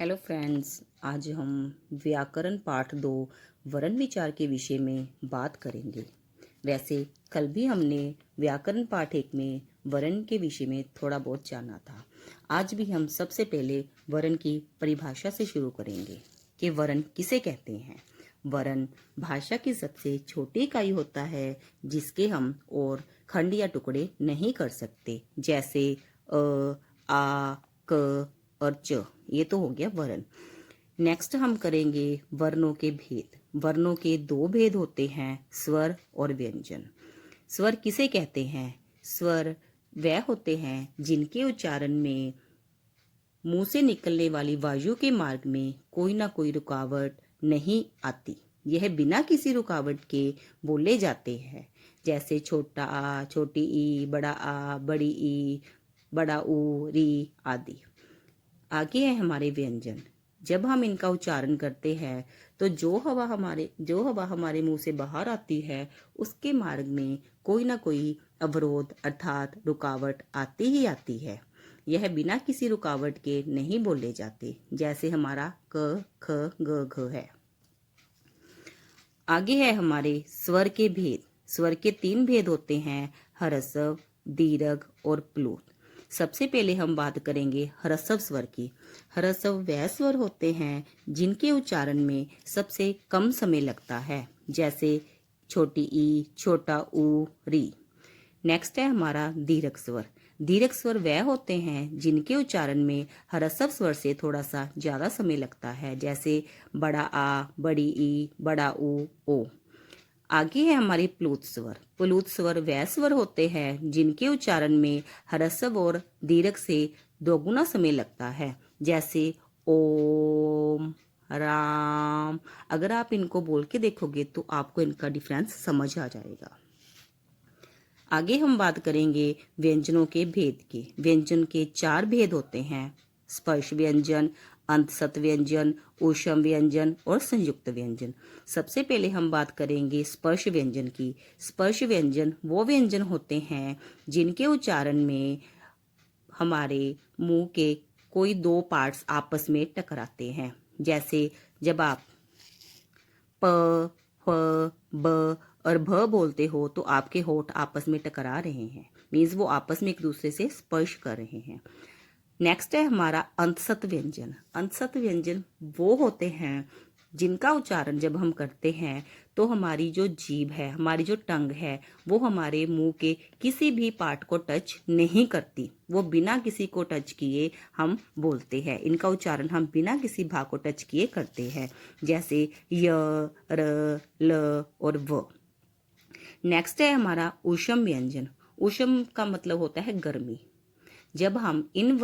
Hello friends, आज हम व्याकरण पाठ 2 वर्ण विचार के विषय में बात करेंगे। वैसे कल भी हमने व्याकरण पाठ 1 में वर्ण के विषय में थोड़ा बहुत जाना था। आज भी हम सबसे पहले वर्ण की परिभाषा से शुरू करेंगे कि वर्ण किसे कहते हैं। वर्ण भाषा की सबसे छोटी इकाई होता है जिसके हम और खंड या टुकड़े नहीं कर सकते, जैसे आ, क और च। ये तो हो गया वर्ण। नेक्स्ट हम करेंगे वर्णों के भेद। वर्णों के 2 भेद होते हैं, स्वर और व्यंजन। स्वर किसे कहते हैं? स्वर वह होते हैं जिनके उच्चारण में मुंह से निकलने वाली वायु के मार्ग में कोई ना कोई रुकावट नहीं आती। यह बिना किसी रुकावट के बोले जाते हैं, जैसे छोटा आ, छोटी ई, बड़ा आ, बड़ी ई, बड़ा ऊ, री आदि। आगे है हमारे व्यंजन। जब हम इनका उच्चारण करते हैं तो जो हवा हमारे मुंह से बाहर आती है उसके मार्ग में कोई ना कोई अवरोध अर्थात रुकावट आती ही आती है। यह बिना किसी रुकावट के नहीं बोले जाते, जैसे हमारा क ख ग घ है। आगे है हमारे स्वर के भेद। स्वर के 3 भेद होते हैं, ह्रस्व, दीर्घ और प्लुत। सबसे पहले हम बात करेंगे ह्रस्व स्वर की। ह्रस्व वह स्वर होते हैं जिनके उच्चारण में सबसे कम समय लगता है, जैसे छोटी ई, छोटा ऊ, री। नेक्स्ट है हमारा दीर्घ स्वर। दीर्घ स्वर वह होते हैं जिनके उच्चारण में ह्रस्व स्वर से थोड़ा सा ज्यादा समय लगता है, जैसे बड़ा आ, बड़ी ई, बड़ा ऊ, ओ। आगे है हमारे प्लुत स्वर। प्लुत स्वर वह स्वर होते हैं जिनके उच्चारण में ह्रस्व और दीर्घ से दोगुना समय लगता है, जैसे ओम, राम। अगर आप इनको बोल के देखोगे तो आपको इनका डिफरेंस समझ आ जाएगा। आगे हम बात करेंगे व्यंजनों के भेद के। व्यंजन के 4 भेद होते हैं, स्पर्श व्यंजन, अंतसत व्यंजन, ऊष्म व्यंजन और संयुक्त व्यंजन। सबसे पहले हम बात करेंगे स्पर्श व्यंजन की। स्पर्श व्यंजन वो व्यंजन होते हैं जिनके उच्चारण में हमारे मुंह के कोई 2 पार्ट्स आपस में टकराते हैं, जैसे जब आप प, फ, ब और भ बोलते हो तो आपके होठ आपस में टकरा रहे हैं, मीन्स वो आपस में एक दूसरे से स्पर्श कर रहे हैं। नेक्स्ट है हमारा अंतसत व्यंजन। अंतसत व्यंजन वो होते हैं जिनका उच्चारण जब हम करते हैं तो हमारी जो जीभ है, हमारी जो टंग है, वो हमारे मुंह के किसी भी पार्ट को टच नहीं करती। वो बिना किसी को टच किए हम बोलते हैं। इनका उच्चारण हम बिना किसी भाग को टच किए करते हैं, जैसे य, र, ल और व। नेक्स्ट है हमारा ऊष्म व्यंजन। ऊष्म का मतलब होता है गर्मी। जब हम इन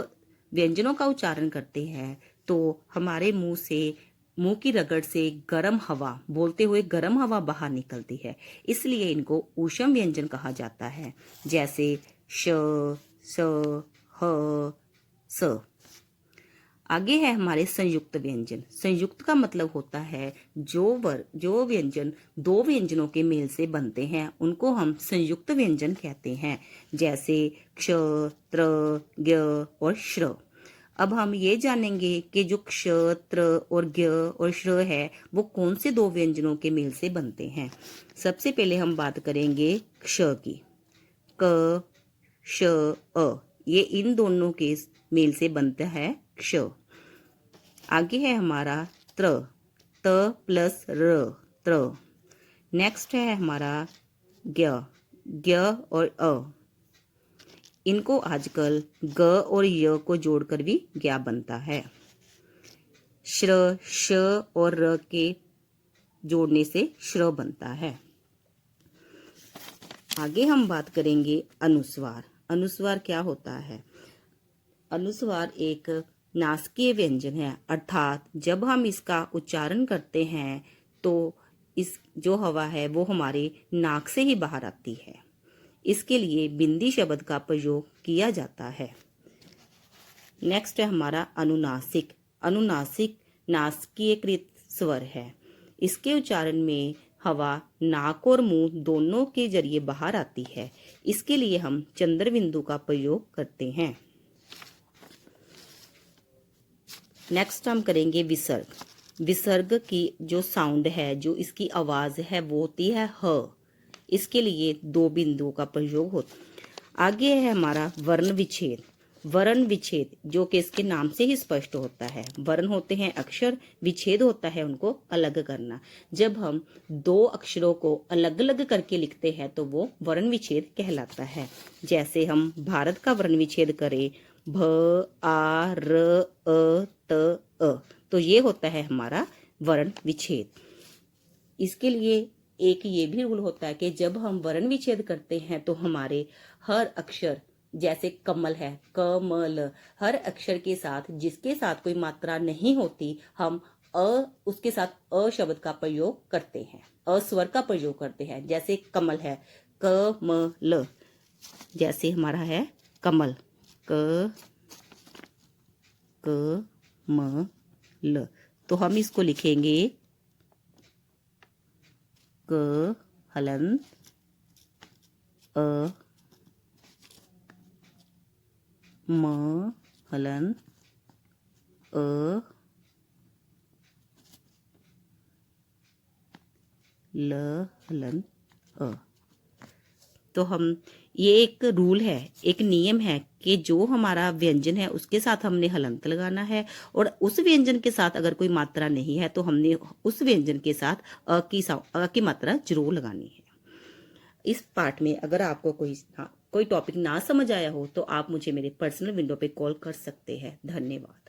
व्यंजनों का उच्चारण करते हैं तो हमारे मुंह की रगड़ से गर्म हवा, बोलते हुए गर्म हवा बाहर निकलती है, इसलिए इनको ऊष्म व्यंजन कहा जाता है, जैसे श, स, ह, स। आगे है हमारे संयुक्त व्यंजन। संयुक्त का मतलब होता है जो व्यंजन 2 व्यंजनों के मेल से बनते हैं उनको हम संयुक्त व्यंजन कहते हैं, जैसे क्ष, त्र, ज्ञ और श्र। अब हम ये जानेंगे कि जो क्ष, त्र और ज्ञ और श्र है वो कौन से 2 व्यंजनों के मेल से बनते हैं। सबसे पहले हम बात करेंगे क्ष की। क, श, अ, ये इन दोनों के मेल से बनता है क्ष। आगे है हमारा त्र, त प्लस र, त्र। नेक्स्ट है हमारा ज्ञ, ज्ञ और अ। इनको आजकल ग और य को जोड़कर भी ज्ञ बनता है। श्र, श और र के जोड़ने से श्र बनता है। आगे हम बात करेंगे अनुस्वार। अनुस्वार क्या होता है? अनुस्वार एक नासकीय व्यंजन है, अर्थात जब हम इसका उच्चारण करते हैं तो इस जो हवा है वो हमारे नाक से ही बाहर आती है। इसके लिए बिंदी शब्द का प्रयोग किया जाता है। नेक्स्ट है हमारा अनुनासिक। अनुनासिक नासकीयकृत स्वर है। इसके उच्चारण में हवा नाक और मुंह दोनों के जरिए बाहर आती है, इसके लिए हम चंद्र बिंदु का प्रयोग करते हैं। नेक्स्ट हम करेंगे विसर्ग। विसर्ग की जो साउंड है, जो इसकी आवाज है, वो होती है ह। इसके लिए 2 बिंदुओं का प्रयोग होता। आगे है हमारा वर्ण विच्छेद। वर्ण विच्छेद जो कि इसके नाम से ही स्पष्ट होता है। वर्ण होते हैं अक्षर, विच्छेद होता है उनको अलग करना। जब हम 2 अक्षरों को अलग अलग करके लिखते हैं तो वो वर्ण विच्छेद कहलाता है। जैसे हम भारत का वर्ण विच्छेद करें, भ आ र अ त अ, तो ये होता है हमारा वर्ण विच्छेद। इसके लिए एक ये भी रूल होता है कि जब हम वर्ण विच्छेद करते हैं तो हमारे हर अक्षर, जैसे कमल है, कमल, हर अक्षर के साथ जिसके साथ कोई मात्रा नहीं होती, हम उसके साथ अ शब्द का प्रयोग करते हैं, अ स्वर का प्रयोग करते हैं। जैसे कमल है, कमल, जैसे हमारा है कमल, क क म ल, तो हम इसको लिखेंगे क हलन अ म हलन अ ल हलन अ। तो हम ये एक रूल है, एक नियम है कि जो हमारा व्यंजन है उसके साथ हमने हलंत लगाना है, और उस व्यंजन के साथ अगर कोई मात्रा नहीं है तो हमने उस व्यंजन के साथ अ की मात्रा जरूर लगानी है। इस पार्ट में अगर आपको कोई टॉपिक ना समझ आया हो तो आप मुझे मेरे पर्सनल विंडो पे कॉल कर सकते हैं। धन्यवाद।